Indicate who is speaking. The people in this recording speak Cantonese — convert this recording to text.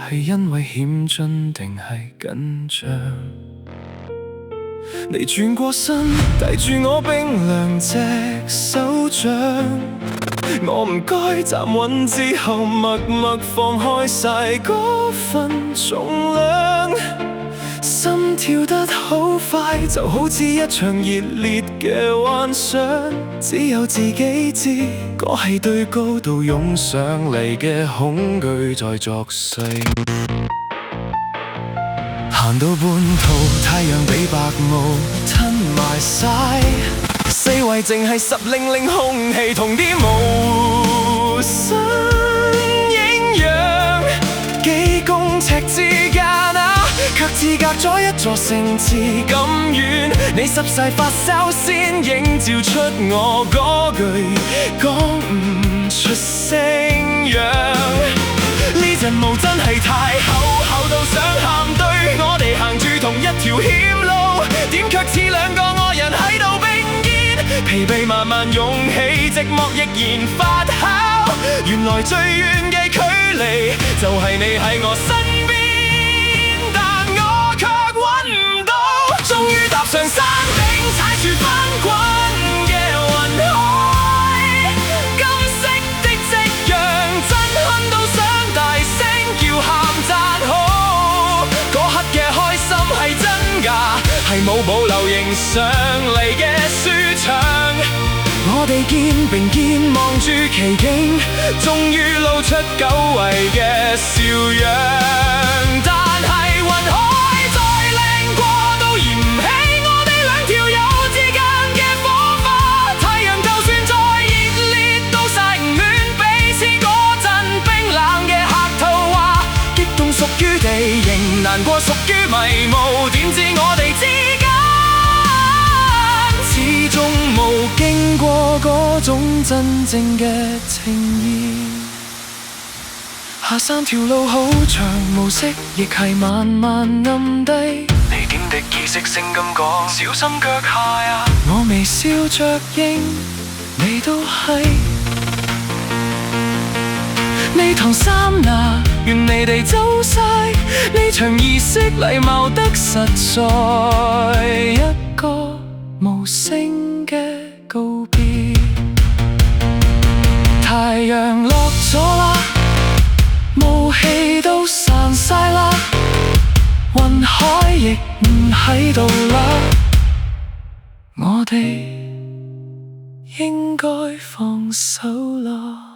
Speaker 1: 係因為險峻定係緊張？你轉過身，遞住我冰涼隻手掌，我唔該站穩之後，默默放開晒嗰份重量，心跳得好快，就好似一場熱烈嘅幻想，只有自己知，嗰係對高度湧上嚟嘅恐懼在作祟。行到半途，太陽被白霧吞埋晒，四圍淨係濕淋淋空氣同啲無心影樣，幾公尺之間啊，卻似隔咗一座城池咁遠。你濕晒髮梢先映照出我嗰句講唔出聲樣，呢陣霧真係太厚，厚到想喊堆。我哋行住同一條險路，點卻似兩個愛人喺度並肩，疲憊慢慢湧起，寂寞亦然發酵。原來最遠嘅距離，就係你喺我身邊，但我卻搵唔到。終於踏上山頂，踩住翻滾嘅雲海，金色的夕陽震撼到想大聲叫喊讚好。係真假，係冇保留影上嚟嘅舒暢。我哋肩並肩望住奇景，終於露出久違嘅笑樣。但係雲海再靚過都嫌唔起我哋兩條友之間嘅火花。太陽就算再熱烈都曬唔暖彼此嗰陣冰冷嘅客套話。激動屬於地形，難過屬於迷霧。點知我哋之間始終冇經過嗰種真正嘅情意。下山條路好長，暮色亦係慢慢暗低。你點滴意識聲咁講，小心腳下啊！我微笑着應，你都係。呢堂衫拿，願你哋走晒。呢場儀式禮貌得實在，一個無聲嘅告別。太陽落咗啦，霧氣都散晒啦，雲海亦唔喺度啦，我哋應該放手啦。